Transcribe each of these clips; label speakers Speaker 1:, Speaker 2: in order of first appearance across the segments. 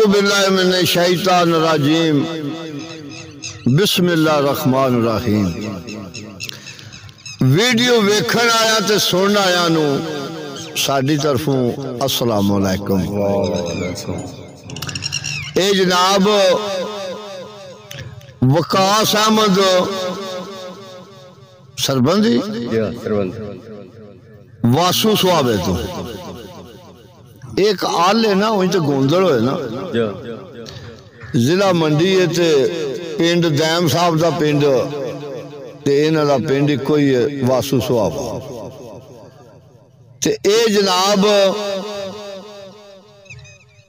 Speaker 1: باللہ من الشیطان الرجیم بسم اللہ الرحمن الرحیم ویڈیو ویکھن آیا تے سنن آیا نو ساڈی طرفوں السلام علیکم اے جناب وقاص احمد سربندی واسو سوابے تو ایک آل ہے نا وہیں تے گوندر ہوئے نا ضلع منڈی ہے تے پینڈ دائم صاحب دا پینڈ تے اینا دا پینڈ کوئی ہے واسو سواب تے اے جناب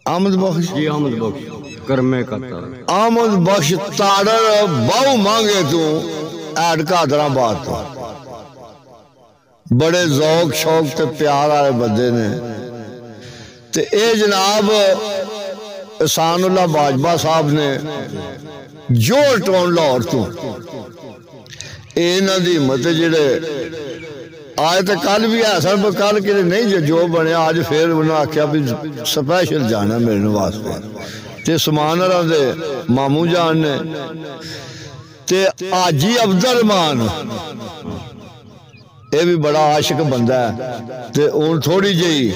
Speaker 1: آمد بخش
Speaker 2: جی آمد بخش کرمے کا تارا
Speaker 1: آمد بخش تارر باؤ مانگے تو ایڈ کا درہ بات تو بڑے ذوق شوق تے پیار آئے بدے نے تے اے جناب احسان اللہ باجبہ صاحب نے جوڑ ٹون لاہور تو اے نا دی مت جڑے آئے تے کل بھی ہے سر پر کل کے نہیں جو بنے آج پھر انہوں نے کیا بھی سپیشل جانا میرے واسطے تے سمان رہا دے مامو جان نے تے آجی عبدالرحمان اے بھی بڑا عاشق بندہ ہے تے ان تھوڑی جئی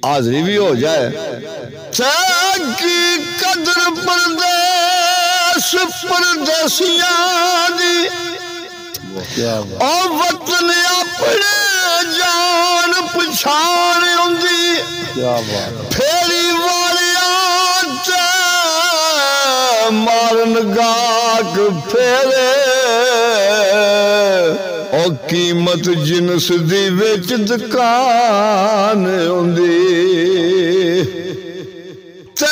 Speaker 1: حاضری بھی ہو جائے تاکی قدر پردیس پردیسیاں دی اور وطن اپنے جان پچھاڑ ہوندی پھیری والیاں تے مارن گاک پھیرے اور قیمت جنس دی وچ دکان ہوندی تے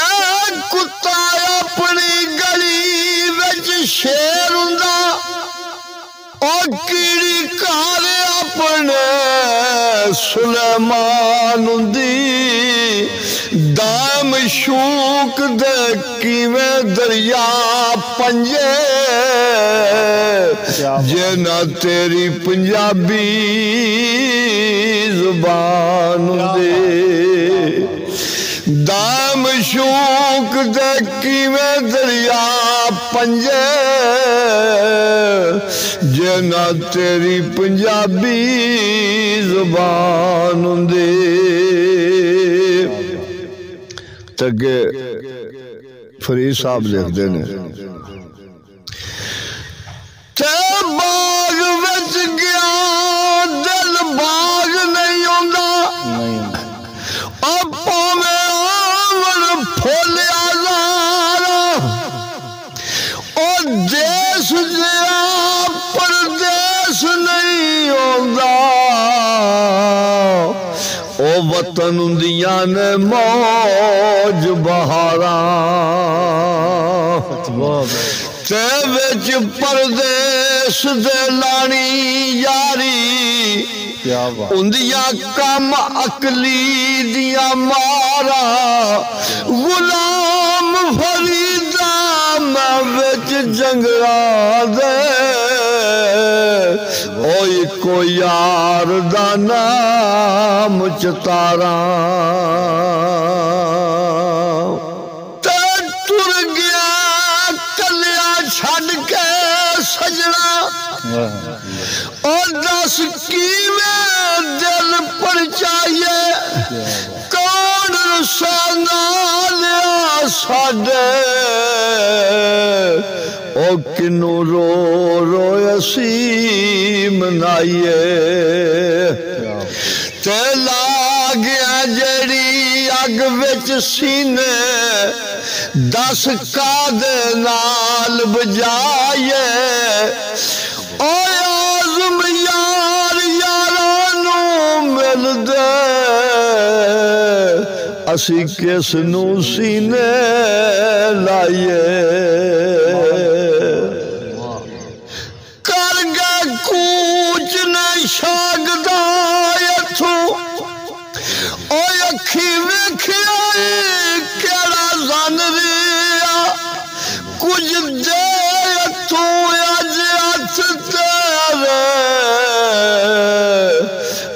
Speaker 1: کتا اپنی گلی وچ شیر ہوندا اور کیڑی کالے اپنے سلیمان ہوندی دائم شوق دے کیویں دریا پنجے جنا تیری پنجابی زبان ہوندی دائم شوق دے کیویں دریا پنجے جنا تیری پنجابی زبان ہوندی تگے فرید صاحب لکھ دینے تے باغ وچ گیا دل باغ نہیں ہوندا اب پاویں آون پھول آزارا او دیس جیا پردیس نہیں ہوندا او وطن ہوندیاں نے موج بہاراں تے وچ پردیس دے لانی یاری ہوندیاں کم عقلی دیا مارا غلام فریدا میں وچ جنگلا دے اوئی کو یار دا نام چتاراں تے ٹر گیا کلیا چھڈ کے سجنا اور دس کیویں دل پرچائیے کون رسانا لیا ساڈے او کنو رو رو اسی منائیے تے لاگیا جڑی اگ وچ سینے دس کا دے نال بجائیے او آزم یار یارانو مل دے اسی کس نو سینے لائیے کر گئے کوچ نے شاگدہ یتھو او اکھی ویکھیا کیڑا زن ریا کچھ دے تو اج ہتھ تیرے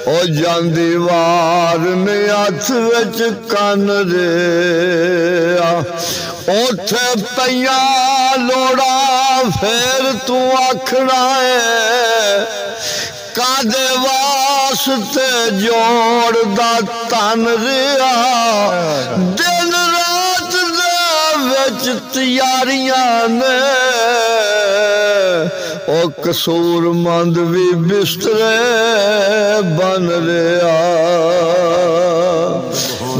Speaker 1: او جان دیوار نے ہاتھ وچ کن دے اوتھے پیاں لوڑا پھر تو آکھنا ہے کادے واسطے جوڑ دا تن ریا دن رات دے وچ تیاریاں نے او قصور مند بھی بسترے بن ریا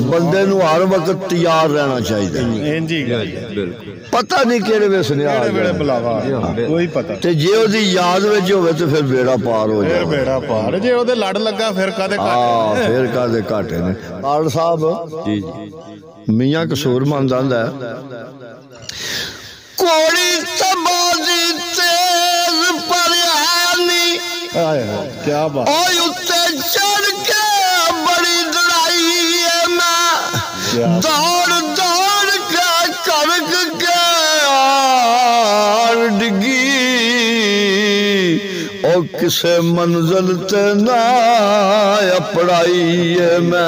Speaker 1: بندے نو ہر وقت تیار رہنا چاہیے پتہ نہیں کیڑے ویس نے آ گئے
Speaker 3: کوئی پتہ
Speaker 1: تے جے او دی یاد وچ ہوئے تے پھر بیڑا پار ہو جائے
Speaker 3: بیڑا پار جے او دے لڑ لگا پھر کدے
Speaker 1: گھاٹے پھر کدے گھاٹے نے آل صاحب میاں قصور مند آندا ہے کوڑی تبازی تیز پریانی
Speaker 3: کیا بات
Speaker 1: اوہ اتے چڑھ کے بڑی لڑائی ہے میں دوڑ دوڑ کے کرک کے آر ڈگی او کسے منزل تے نہ اپڑائی ہے میں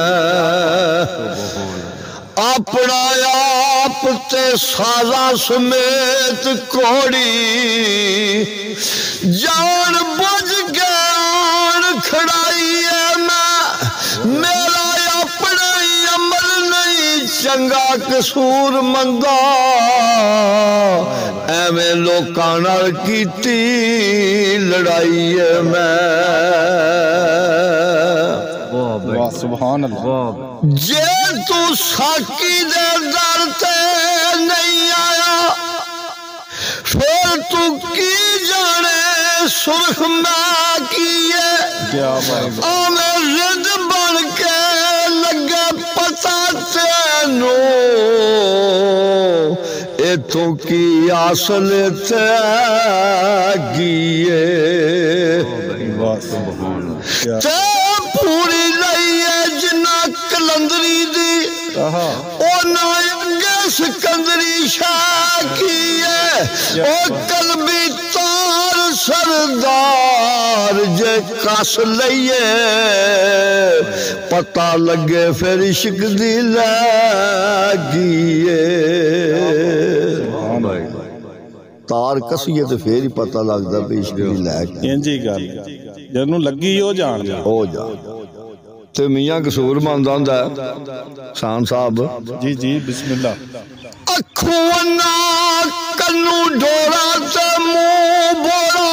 Speaker 1: اپنا آپ تے سازا سمیت کوڑی جان بجھ کے آن کھڑائی ہے میں میرا اپنا عمل نہیں چنگا قصور مندہ ایویں لوکاں نال کیتی لڑائی ہے میں
Speaker 3: سبحان اللہ
Speaker 1: جے تو ساکی دے در تے نہیں آیا پھر تو کی جانے سرخ میں کیے آمیں رد بن کے لگے پتا تینو اے تو کی آسل تے گیے تے پوری لئیے جنا کلندری دی او نائنگے سکندری شاہ کیے او قلبی تار سردار جے کاس لئیے پتہ لگے پھر عشق دی لگیے تار کسیے تو پھر ہی پتہ لگتا بھی عشق دی لگیے
Speaker 3: انجی گل جنوں لگی ہو جان
Speaker 1: ہو جا تے میاں قصور مند آندا ہے شان صاحب
Speaker 3: جی جی بسم اللہ
Speaker 1: اکھونا کنو ڈورا تے منہ بولا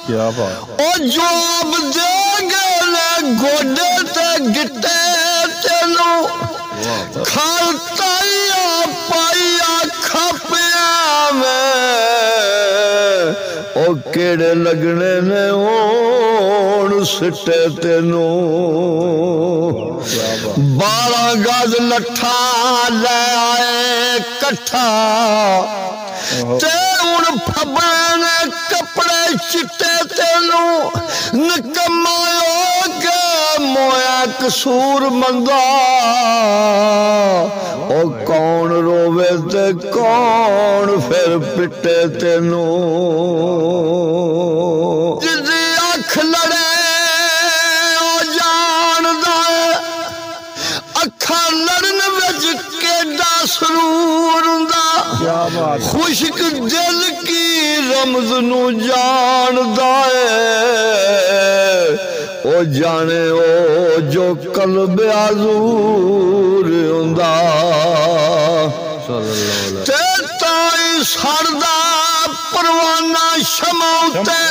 Speaker 3: کیا بات
Speaker 1: او جواب دے گلے گوڑے تے گٹے تینو کھالتایا پایا کھپیا میں او کیڑے لگنے نے اون سٹے تینو 12 گز لٹھا لے آئے کٹھا تے ان پھبنے کپڑے چٹے تینو نکمائیو کے مویا قصور مندہ او کون روے تے کون پھر پٹے تینو جدی آنکھ لڑے او جان دائے اکھا لڑن وچ کیڈا سرور ہوندا خشک دل کی رمز نو جان دائے او جانے او جو قلب آزور ہوندا تے تائی سردہ پروانہ شماؤتے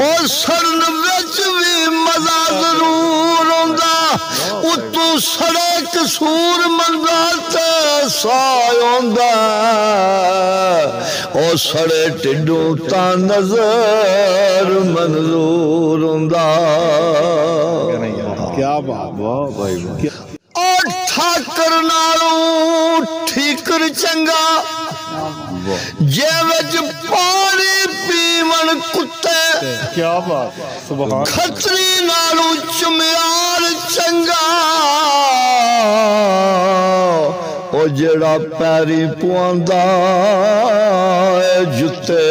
Speaker 1: او سرن وچ بھی مزہ ضرور ہوندا اتو سڑے قصور مندہ تے سائے ہوندا او سڑے ٹڈو تا نظر منظور ہوندا
Speaker 3: کیا بات
Speaker 1: اور ٹھاکر نالو ٹھیکر چنگا جے وچ پانی پیون کتے
Speaker 3: کیا بات سبحان
Speaker 1: کھتری نالو چمیار چنگا او جڑا پیری پواندا اے جتے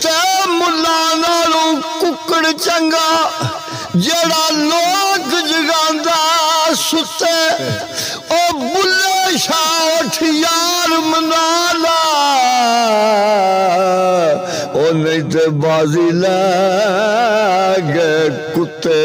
Speaker 1: تے ملا نالو ککڑ چنگا جڑا لوگ جگاندا ستے او بلے اٹھ یار منالا او نہیں تے بازی لے گئے کتے